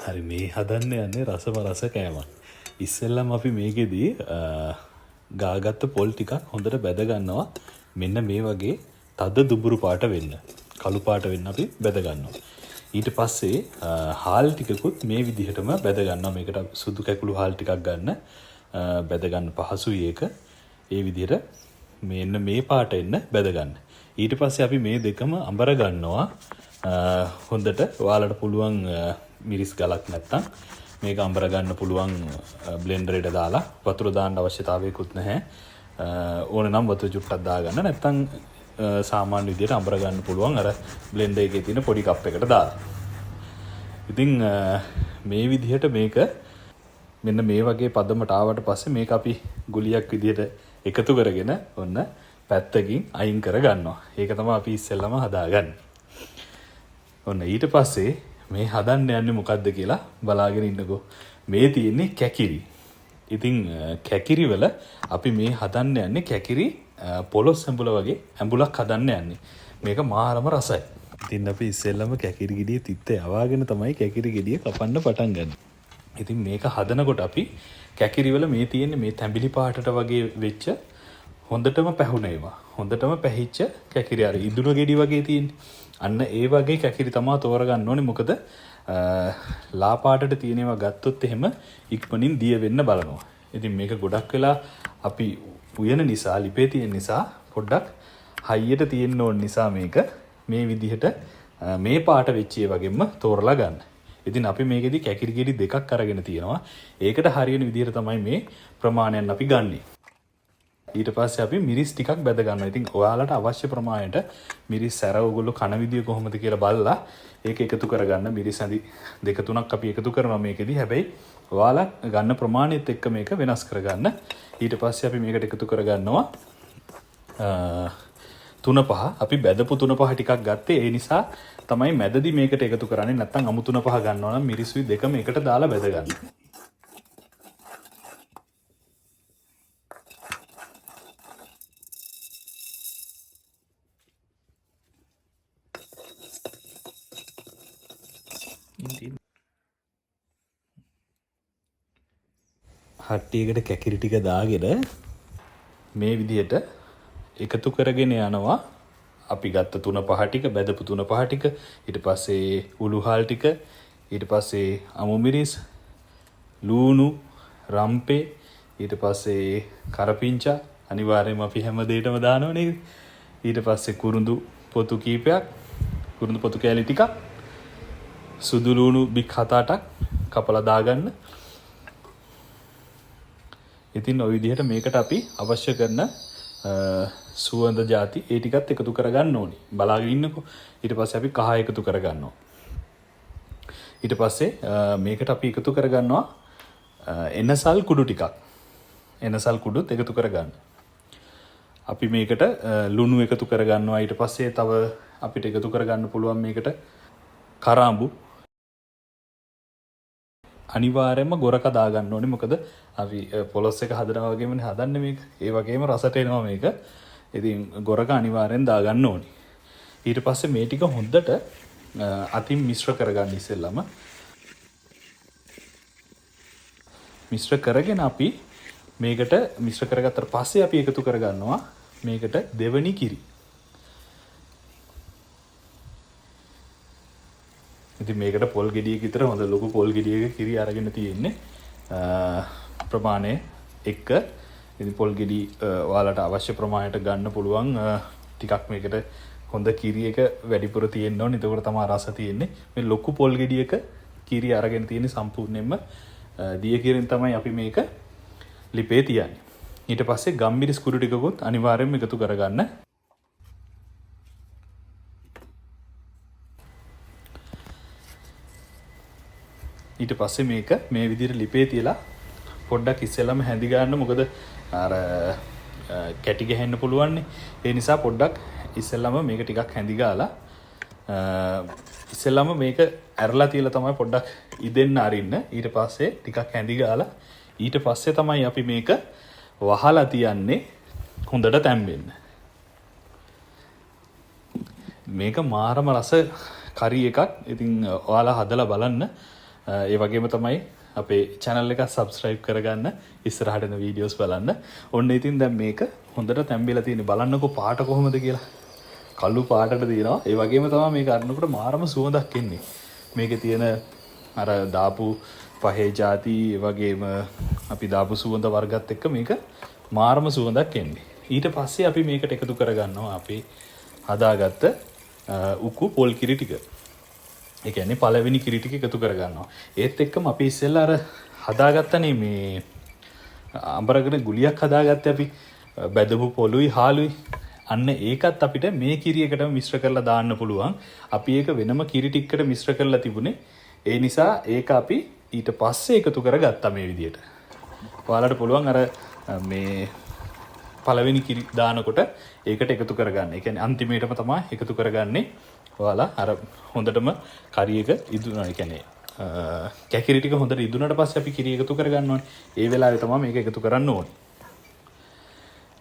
හරි මේ හදන්න යන්නේ රසම රස කෑමක්. ඉස්සෙල්ලම අපි මේකෙදී ගාගත්ත පොල් ටිකක් හොඳට බැද ගන්නවා. මෙන්න මේ වගේ තද දුඹුරු පාට වෙන්න. කළු පාට වෙන්න අපි බැද ගන්නවා. ඊට පස්සේ හාල් ටිකකුත් මේ විදිහටම බැද ගන්නවා. මේකට සුදු කැකුළු හාල් ටිකක් ගන්න. බැද ගන්න පහසුයි ඒක. ඒ විදිහට මෙන්න මේ පාට එන්න බැද ගන්න. ඊට පස්සේ අපි මේ දෙකම අඹර ගන්නවා. හොඳට ඔයාලට පුළුවන් මිරිස් ගලක් නැත්තම් මේක අඹර ගන්න පුළුවන් බ්ලෙන්ඩරේට දාලා. වතුර දාන්න අවශ්‍යතාවයකුත් නැහැ. ඕන නම් වතුර චුට්ටක් දාගන්න. නැත්තම් සාමාන්‍ය විදිහට අඹර ගන්න පුළුවන් අර බ්ලෙන්ඩර් එකේ තියෙන පොඩි කප් එකට දාලා. ඉතින් මේ විදිහට මේක මෙන්න මේ වගේ පදමට ආවට පස්සේ මේක අපි ගුලියක් විදිහට එකතු කරගෙන ඔන්න පැත්තකින් අයින් කර ගන්නවා. ඒක තමයි අපි ඉස්සෙල්ලම හදාගන්නේ. ඔන්න ඊට පස්සේ මේ හදන්න යන්නේ මොකද්ද කියලා බලාගෙන ඉන්නකෝ. මේ තියෙන්නේ කැකිරි. ඉතින් කැකිරි වල අපි මේ හදන්න යන්නේ කැකිරි පොලොස් ඇඹුල වගේ ඇඹුලක් හදන්න යන්නේ. මේක මාරම රසයි. ඉතින් අපි ඉස්සෙල්ලම කැකිරි ගෙඩිය තිත්තේ යවාගෙන තමයි කැකිරි ගෙඩිය කපන්න පටන් ගන්න. ඉතින් මේක හදනකොට අපි කැකිරි වල මේ තියෙන්නේ මේ තැඹිලි පාටට වගේ වෙච්ච හොඳටම පැහුණේවා. හොඳටම පැහිච්ච කැකිරි අර ඉදුණු ගෙඩි වගේ තියෙන්නේ. අන්න ඒ වගේ කැකිරි තමයි තෝරගන්න ඕනේ. මොකද ලා පාටට තියෙනවා ගත්තොත් එහෙම ඉක්මනින් දිය වෙන්න බලනවා. ඉතින් මේක ගොඩක් වෙලා අපි උයන නිසා ලිපේ තියෙන නිසා පොඩ්ඩක් හයියට තියෙන්න ඕන නිසා මේක මේ විදිහට මේ පාට වෙච්ච ඒ වගේම තෝරලා ගන්න. ඉතින් අපි මේකෙදි කැකිරි ගෙඩි දෙකක් අරගෙන තියෙනවා. ඒකට හරියන විදිහට තමයි මේ ප්‍රමාණයන් අපි ගන්නෙ. ඊට පස්සේ අපි මිරිස් ටිකක් බැද ගන්නවා. ඉතින් ඔයාලට අවශ්‍ය ප්‍රමාණයට මිරිස් සැර ඔයගොල්ලෝ කන විදිය කොහොමද කියලා බලලා ඒක එකතු කරගන්න. මිරිස් ඇඳි දෙක තුනක් අපි එකතු කරනවා මේකෙදි. හැබැයි ඔයාලා ගන්න ප්‍රමාණයත් එක්ක මේක වෙනස් කරගන්න. ඊට පස්සේ අපි මේකට එකතු කරගන්නවා තුන පහ. අපි බැදපු තුන පහ ටිකක් ගත්තේ ඒ නිසා තමයි මැදදී මේකට එකතු කරන්නේ. නැත්නම් අමු තුන පහ ගන්නවා නම් මිරිසුයි දෙකම එකට දාලා බැද ගන්න. හට්ටියකට කැකිරි ටික දාගෙන මේ විදිහට එකතු කරගෙන යනවා. අපි ගත්ත තුන පහ ටික බැදපු තුන පහ ටික ඊට පස්සේ උළුහාල් ටික ඊට පස්සේ අමු මිරිස් ලූණු රම්පේ ඊට පස්සේ කරපිංචා අනිවාර්යයෙන්ම අපි හැම දෙයකම දානවනේ. ඊට පස්සේ කුරුඳු පොතු කීපයක් කුරුඳු පොතු කෑලි ටිකක් සුදු ලූණු බික් 7-8ක් කපලා දාගන්න. ඉතින් ওই විදිහට මේකට අපි අවශ්‍ය කරන සුවඳ ಜಾති ඒ ටිකත් එකතු කරගන්න ඕනේ. බලාගෙන ඉන්නකෝ. ඊට පස්සේ අපි කහ එකතු කරගන්නවා. ඊට පස්සේ මේකට අපි එකතු කරගන්නවා එනසල් කුඩු ටිකක්. එනසල් කුඩුත් එකතු කරගන්න. අපි මේකට ලුණු එකතු කරගන්නවා. ඊට පස්සේ තව අපිට එකතු කරගන්න පුළුවන් මේකට කරාඹු. අනිවාර්යයෙන්ම ගොරක දාගන්න ඕනේ. මොකද අපි පොලොස් එක හදනවා වගේමනේ හදන්නේ මේක. ඒ වගේම රසට එනවා මේක. ඉතින් ගොරක අනිවාර්යෙන් දාගන්න ඕනේ. ඊට පස්සේ මේ ටික හොඳට අතින් මිශ්‍ර කරගන්න ඉස්සෙල්ලම. මිශ්‍ර කරගෙන අපි මේකට මිශ්‍ර කරගත්තට පස්සේ අපි එකතු කරගන්නවා මේකට දෙවනි කිරි. ඉතින් මේකට පොල් ගෙඩියක විතර හොඳ ලොකු පොල් ගෙඩියක කිරි අරගෙන තියෙන්නේ ප්‍රමාණය එක්ක. ඉතින් පොල් ගෙඩි ඔයාලට අවශ්‍ය ප්‍රමාණයට ගන්න පුළුවන්. ටිකක් මේකට හොඳ කිරි එක වැඩිපුර තියෙන්න ඕනේ. එතකොට තමයි රස තියෙන්නේ. මේ ලොකු පොල් ගෙඩියක කිරි අරගෙන තියෙන්නේ සම්පූර්ණයෙන්ම දිය කිරින් තමයි අපි මේක ලිපේ තියන්නේ. ඊට පස්සේ ගම්මිරිස් කුඩු ටිකකුත් අනිවාර්යයෙන්ම එකතු කරගන්න. ඊට පස්සේ මේක මේ විදිහට ලිපේ තියලා පොඩ්ඩක් ඉස්සෙල්ලාම හැඳි ගන්න. මොකද අර කැටි ගහන්න පුළුවන්. ඒ නිසා පොඩ්ඩක් ඉස්සෙල්ලාම මේක ටිකක් හැඳි ගාලා ඉස්සෙල්ලාම මේක ඇරලා තියලා තමයි පොඩ්ඩක් ඉදෙන්න අරින්න. ඊට පස්සේ ටිකක් හැඳි ගාලා ඊට පස්සේ තමයි අපි මේක වහලා තියන්නේ හොඳට තැම්බෙන්න. මේක මාරම රස කරි එකක්. ඉතින් ඔයාලා හදලා බලන්න. ඒ වගේම තමයි අපේ channel එක subscribe කරගන්න, ඉස්සරහට එන videos බලන්න. ඔන්න ඉතින් දැන් මේක හොඳට තැම්බිලා තියෙන්නේ. බලන්නකෝ පාට කොහොමද කියලා. කළු පාටට තියෙනවා. ඒ වගේම තමයි මේක අරනකොට මාරම සුවඳක් එන්නේ. මේකේ තියෙන අර දාපු පහේ ಜಾති ඒ වගේම අපි දාපු සුවඳ වර්ගත් එක්ක මේක මාරම සුවඳක් එන්නේ. ඊට පස්සේ අපි මේකට එකතු කරගන්නවා අපි හදාගත්ත උකු පොල් කිරි ටික. ඒ කියන්නේ පළවෙනි කිරි ටික එකතු කරගන්නවා. ඒත් එක්කම අපි ඉස්සෙල්ලා අර හදාගත්තනේ මේ අඹරගෙන ගුලියක් හදාගත්තේ අපි බැදපු පොළුයි හාලුයි. අන්න ඒකත් අපිට මේ කිරි එකටම මිශ්‍ර කරලා දාන්න පුළුවන්. අපි ඒක වෙනම කිරි ටිකකට මිශ්‍ර කරලා තිබුණේ. ඒ නිසා ඒක අපි ඊට පස්සේ එකතු කරගත්තා මේ විදියට. ඔයාලට පුළුවන් අර මේ පළවෙනි කිරි දානකොට ඒකට එකතු කරගන්න. ඒ කියන්නේ අන්තිමේටම තමයි එකතු කරගන්නේ. ඔයාලා අර හොඳටම කරි එක ඉදුණා. ඒ කියන්නේ කැකිරි ටික හොඳට ඉදුණාට පස්සේ අපි කිරි එකතු කරගන්න ඕනේ. ඒ වෙලාවේ තමයි මේක එකතු කරන්න ඕනේ.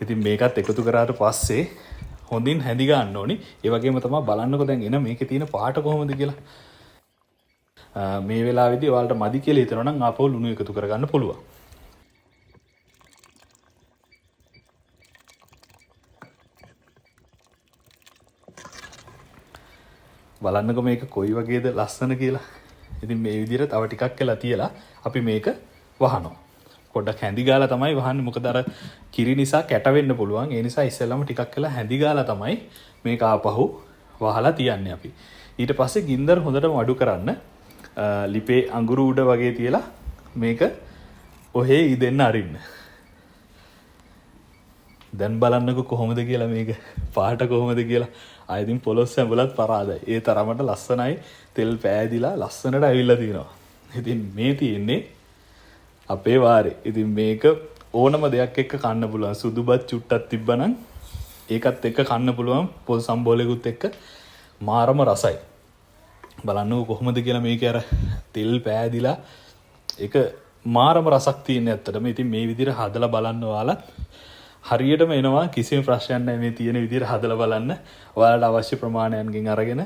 ඉතින් මේකත් එකතු කරාට පස්සේ හොඳින් හැඳි ගන්න ඕනේ. ඒ වගේම තමයි බලන්නකෝ දැන් එන මේකේ තියෙන පාට කොහොමද කියලා. මේ වෙලාවේදී ඔයාලට මදි කියලා හිතනවා නම් ආපහු ලුණු එකතු කරගන්න පුළුවන්. බලන්නකො මේක කොයි වගේද ලස්සන කියලා. ඉතින් මේ විදිහට තව ටිකක් කියලා තියලා අපි මේක වහනවා. පොඩ්ඩක් හැඳි ගාලා තමයි වහන්නේ. මොකද අර කිරි නිසා කැට වෙන්න පුළුවන්. ඒ නිසා ඉස්සෙල්ලාම ටිකක් කියලා හැඳි ගාලා තමයි මේක ආපහු වහලා තියන්නේ අපි. ඊට පස්සේ ගින්දර හොඳටම අඩු කරන්න ලිපේ අඟුරු උඩ වගේ තියලා මේක ඔහේ ඉදෙන්න අරින්න. දැන් බලන්නකො කොහොමද කියලා මේක පාට කොහොමද කියලා. ආයෙදින් පොලොස් ඇඹලත් පරාදයි. ඒ තරමට ලස්සනයි. තෙල් පෑදිලා ලස්සනට ඇවිල්ලා තිනවා. ඉතින් මේ තියෙන්නේ අපේ වාරේ. ඉතින් මේක ඕනම දෙයක් එක්ක කන්න පුළුවන්. සුදුබත් චුට්ටක් තිබ්බනම් ඒකත් එක්ක කන්න පුළුවන්. පොල් සම්බෝලෙකුත් එක්ක මාරම රසයි. බලන්නකො කොහොමද කියලා මේක අර තෙල් පෑදිලා ඒක මාරම රසක් තියෙන ඇත්තටම. ඉතින් මේ විදිහට හදලා බලන්න ඔයාලා හරියටම එනවා. කිසිම ප්‍රශ්නයක් නැහැ මේ තියෙන විදිහට හදලා බලන්න. ඔයාලට අවශ්‍ය ප්‍රමාණයන්ගෙන් අරගෙන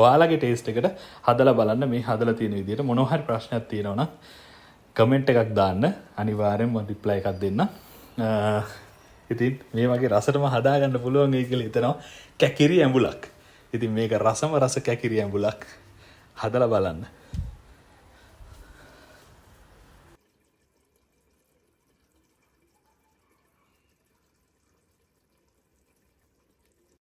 ඔයාලගේ ටේස්ට් එකට හදලා බලන්න. මේ හදලා තියෙන විදිහට මොනවා හරි ප්‍රශ්නයක් තියෙනවා නම් කමෙන්ට් එකක් දාන්න. අනිවාර්යෙන්ම මම රිප්ලයි එකක් දෙන්න. ඉතින් මේ වගේ රසටම හදාගන්න පුළුවන් වෙයි කියලා හිතනවා. කැකිරි ඇඹුලක්. ඉතින් මේක රසම රස කැකිරි ඇඹුලක්. හදලා බලන්න.